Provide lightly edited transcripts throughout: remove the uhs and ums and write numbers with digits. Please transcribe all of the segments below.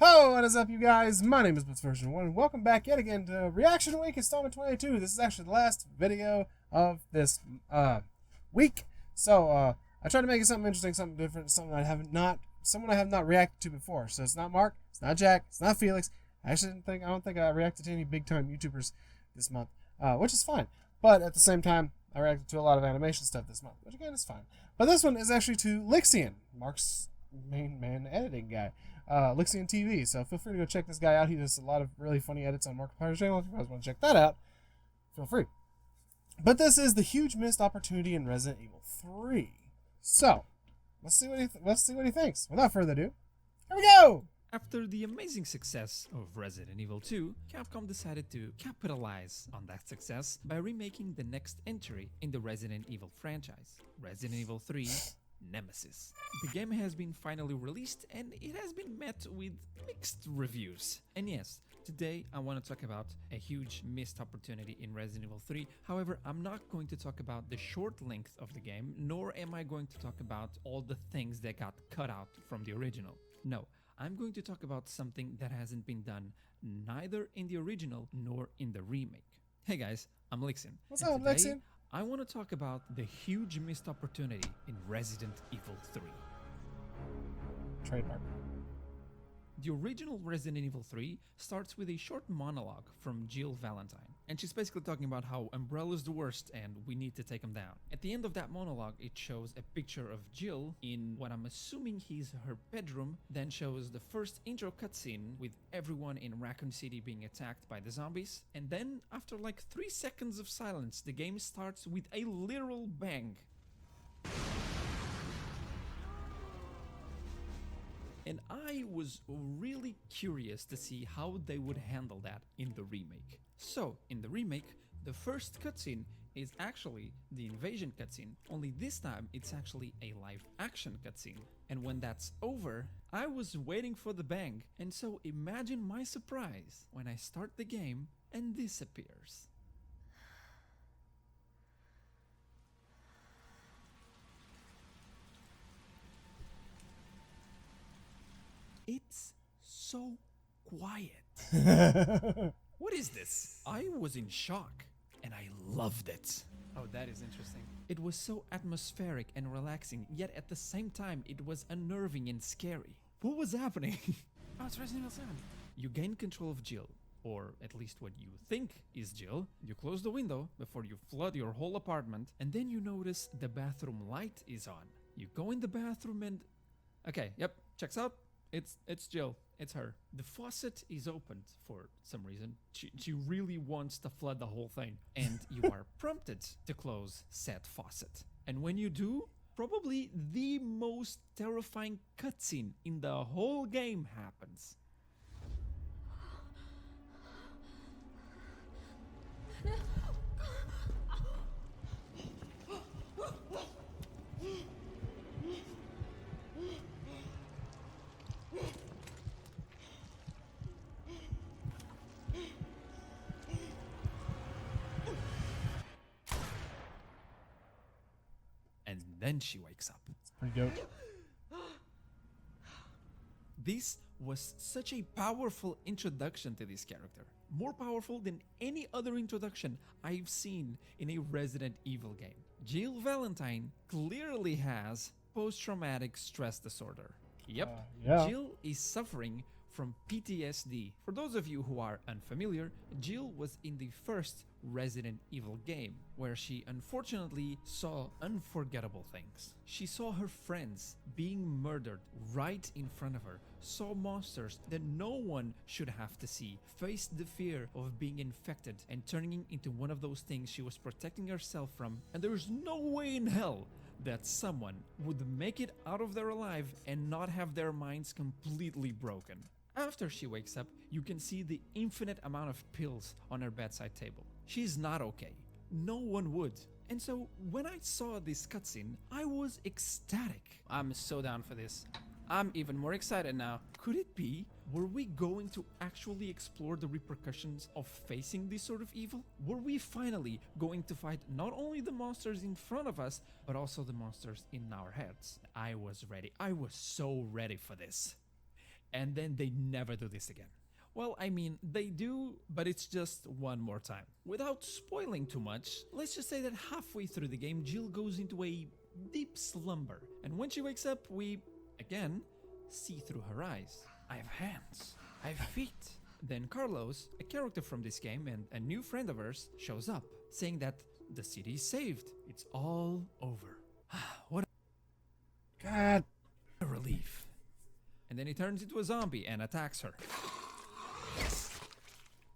Oh, what is up, you guys? My name is BlitzVersion1, and welcome back yet again to Reaction Week Installment 22. This is actually the last video of this week. So, I tried to make it something interesting, something different, someone I have not reacted to before. So it's not Mark, it's not Jack, it's not Felix. I don't think I reacted to any big time YouTubers this month, which is fine. But at the same time, I reacted to a lot of animation stuff this month, which again is fine. But this one is actually to Lixian, Mark's main man editing guy. LixianTV, so feel free to go check this guy out. He does a lot of really funny edits on Markiplier's channel. If you guys want to check that out, feel free. But this is the huge missed opportunity in Resident Evil 3. So, let's see what he thinks. Without further ado, here we go! After the amazing success of Resident Evil 2, Capcom decided to capitalize on that success by remaking the next entry in the Resident Evil franchise, Resident Evil 3 Nemesis. The game has been finally released and it has been met with mixed reviews. And yes, today I want to talk about a huge missed opportunity in Resident Evil 3. However, I'm not going to talk about the short length of the game, nor am I going to talk about all the things that got cut out from the original. No, I'm going to talk about something that hasn't been done neither in the original nor in the remake. Hey guys, I'm Lixian. What's up, Lixian? I want to talk about the huge missed opportunity in Resident Evil 3. Trademark. The original Resident Evil 3 starts with a short monologue from Jill Valentine, and she's basically talking about how Umbrella's the worst and we need to take him down. At the end of that monologue, it shows a picture of Jill in what I'm assuming is her bedroom, then shows the first intro cutscene with everyone in Raccoon City being attacked by the zombies, and then after like 3 seconds of silence, the game starts with a literal bang. And I was really curious to see how they would handle that in the remake. So, in the remake, the first cutscene is actually the invasion cutscene, only this time it's actually a live action cutscene. And when that's over, I was waiting for the bang, and so imagine my surprise when I start the game and this appears. It's so quiet. What is this? I was in shock and I loved it. Oh, that is interesting. It was so atmospheric and relaxing, yet at the same time it was unnerving and scary. What was happening? Oh, it's Resident Evil 7. You gain control of Jill, or at least what you think is Jill. You close the window before you flood your whole apartment, and then you notice the bathroom light is on. You go in the bathroom and... Okay, yep, checks out. It's Jill. It's her. The faucet is opened for some reason. She really wants to flood the whole thing. And you are prompted to close said faucet. And when you do, probably the most terrifying cutscene in the whole game happens. And then she wakes up. It's pretty dope. This was such a powerful introduction to this character. More powerful than any other introduction I've seen in a Resident Evil game. Jill Valentine clearly has post-traumatic stress disorder. Yep, yeah. Jill is suffering from PTSD. For those of you who are unfamiliar, Jill was in the first Resident Evil game, where she unfortunately saw unforgettable things. She saw her friends being murdered right in front of her, saw monsters that no one should have to see, faced the fear of being infected and turning into one of those things she was protecting herself from, and there's no way in hell that someone would make it out of there alive and not have their minds completely broken. After she wakes up, you can see the infinite amount of pills on her bedside table. She's not okay. No one would. And so when I saw this cutscene, I was ecstatic. I'm so down for this. I'm even more excited now. Could it be? Were we going to actually explore the repercussions of facing this sort of evil? Were we finally going to fight not only the monsters in front of us, but also the monsters in our heads? I was ready. I was so ready for this. and then they never do this again. Well, I mean, they do, but it's just one more time. Without spoiling too much, let's just say that halfway through the game, Jill goes into a deep slumber, and when she wakes up, we, again, see through her eyes. I have hands. I have feet. Then Carlos, a character from this game and a new friend of hers, shows up, saying that the city is saved. It's all over. What God. a relief. And then he turns into a zombie and attacks her.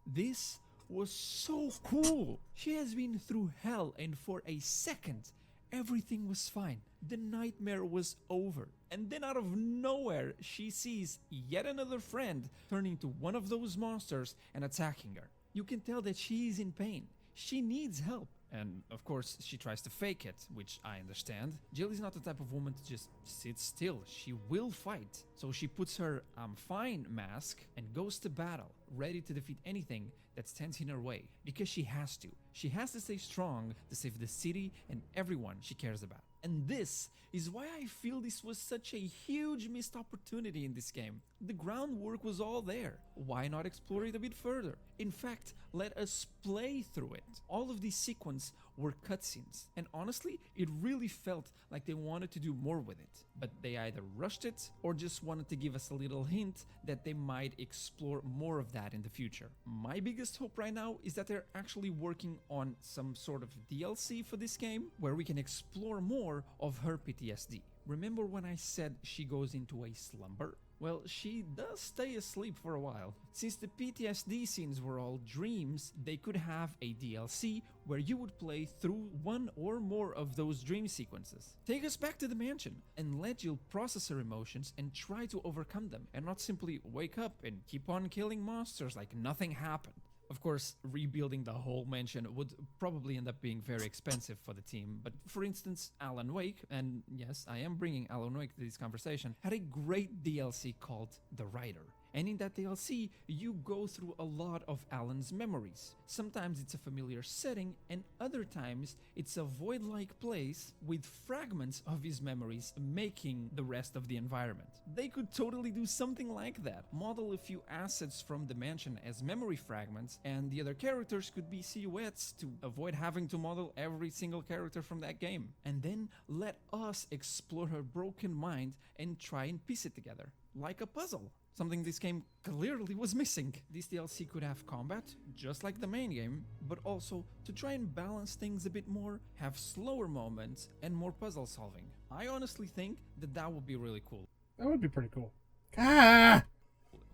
This was so cool. She has been through hell, and for a second, everything was fine. The nightmare was over. And then out of nowhere, she sees yet another friend turn into one of those monsters and attacking her. You can tell that she is in pain. She needs help. And of course, she tries to fake it, which I understand. Jill is not the type of woman to just sit still. She will fight. So she puts her "I'm fine" mask and goes to battle, ready to defeat anything that stands in her way. Because she has to. She has to stay strong to save the city and everyone she cares about. And this is why I feel this was such a huge missed opportunity in this game. The groundwork was all there. Why not explore it a bit further? In fact, let us play through it. All of these sequences were cutscenes, and honestly, it really felt like they wanted to do more with it. But they either rushed it or just wanted to give us a little hint that they might explore more of that in the future. My biggest hope right now is that they're actually working on some sort of DLC for this game where we can explore more of her PTSD. Remember when I said she goes into a slumber? Well, she does stay asleep for a while. Since the PTSD scenes were all dreams, they could have a DLC where you would play through one or more of those dream sequences. Take us back to the mansion and let Jill process her emotions and try to overcome them, and not simply wake up and keep on killing monsters like nothing happened. Of course, rebuilding the whole mansion would probably end up being very expensive for the team, but for instance, Alan Wake, and yes, I am bringing Alan Wake to this conversation, had a great DLC called The Writer. And in that DLC, you go through a lot of Alan's memories. Sometimes it's a familiar setting, and other times it's a void-like place with fragments of his memories making the rest of the environment. They could totally do something like that. Model a few assets from the mansion as memory fragments, and the other characters could be silhouettes to avoid having to model every single character from that game. And then let us explore her broken mind and try and piece it together, like a puzzle. Something this game clearly was missing. This DLC could have combat, just like the main game, but also to try and balance things a bit more, have slower moments, and more puzzle solving. I honestly think that that would be really cool. That would be pretty cool. Ah!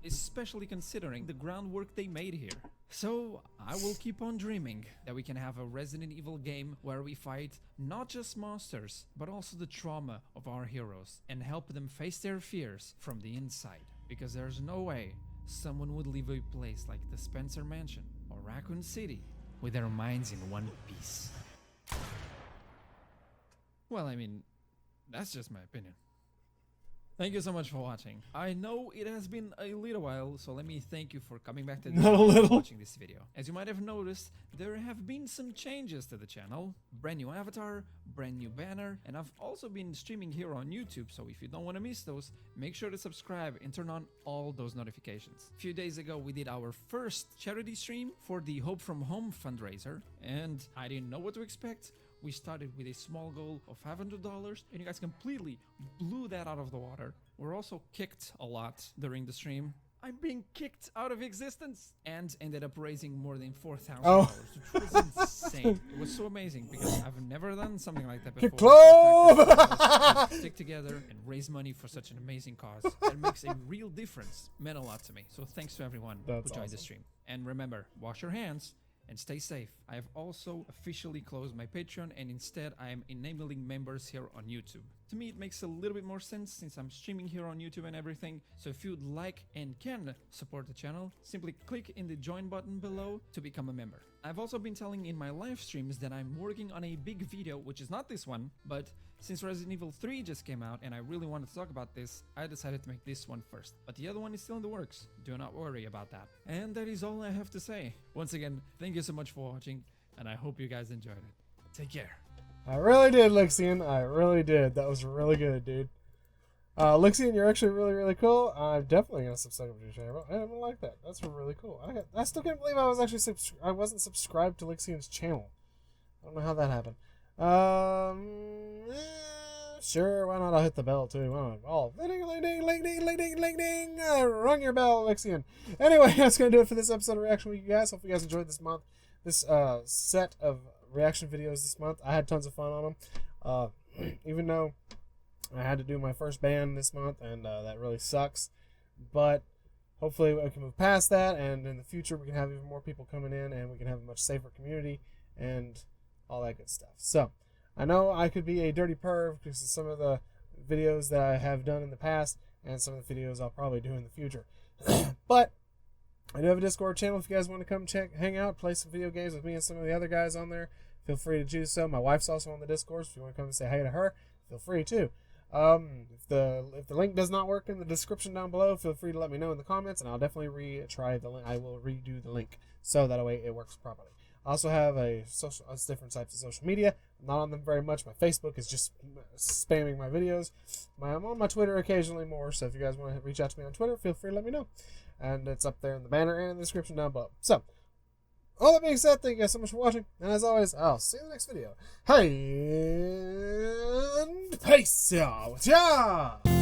Especially considering the groundwork they made here. So, I will keep on dreaming that we can have a Resident Evil game where we fight not just monsters, but also the trauma of our heroes and help them face their fears from the inside. Because there's no way someone would leave a place like the Spencer Mansion or Raccoon City with their minds in one piece. Well, I mean, that's just my opinion. Thank you so much for watching. I know it has been a little while, so let me thank you for coming back to the channel and watching this video. As you might have noticed, there have been some changes to the channel. Brand new avatar, brand new banner, and I've also been streaming here on YouTube, so if you don't want to miss those, make sure to subscribe and turn on all those notifications. A few days ago, we did our first charity stream for the Hope from Home fundraiser, and I didn't know what to expect. We started with a small goal of $500, and you guys completely blew that out of the water. We're also kicked a lot during the stream. I'm being kicked out of existence, and ended up raising more than $4,000, which was insane. It was so amazing because I've never done something like that before. Stick together and raise money for such an amazing cause. It makes a real difference. Meant a lot to me. So thanks to everyone who joined the stream. And remember, wash your hands and stay safe. I have also officially closed my Patreon, and instead I am enabling members here on YouTube. To me, it makes a little bit more sense since I'm streaming here on YouTube and everything. So if you'd like and can support the channel, simply click in the join button below to become a member. I've also been telling in my live streams that I'm working on a big video, which is not this one, but since Resident Evil 3 just came out and I really wanted to talk about this, I decided to make this one first. But the other one is still in the works. Do not worry about that. And that is all I have to say. Once again, thank you so much for watching, and I hope you guys enjoyed it. Take care. I really did, Lixian. I really did. That was really good, dude. Lixian, you're actually really, really cool. I'm definitely gonna subscribe to your channel. I don't like that. That's really cool. I still can't believe I was actually I wasn't subscribed to Lixian's channel. I don't know how that happened. Sure, why not? I'll hit the bell too. Why not? Oh, ding. Rung your bell, Lixian. Anyway, that's gonna do it for this episode of Reaction Week, you guys. Hope you guys enjoyed this month. This set of reaction videos this month. I had tons of fun on them. Even though I had to do my first ban this month, and that really sucks. But hopefully we can move past that, and in the future we can have even more people coming in, and we can have a much safer community, and all that good stuff. So, I know I could be a dirty perv because of some of the videos that I have done in the past, and some of the videos I'll probably do in the future. But I do have a Discord channel if you guys want to come hang out, play some video games with me and some of the other guys on there. Feel free to do so. My wife's also on the Discord, so if you want to come and say hi to her, feel free to. If the link does not work in the description down below, feel free to let me know in the comments, and I'll definitely retry the link. I will redo the link so that way it works properly. I also have different types of social media. I'm not on them very much. My Facebook is just spamming my videos. I'm on my Twitter occasionally more, so if you guys want to reach out to me on Twitter, feel free to let me know. And it's up there in the banner and in the description down below. So, all that being said, thank you guys so much for watching, and as always, I'll see you in the next video. Hey, and peace out, yeah!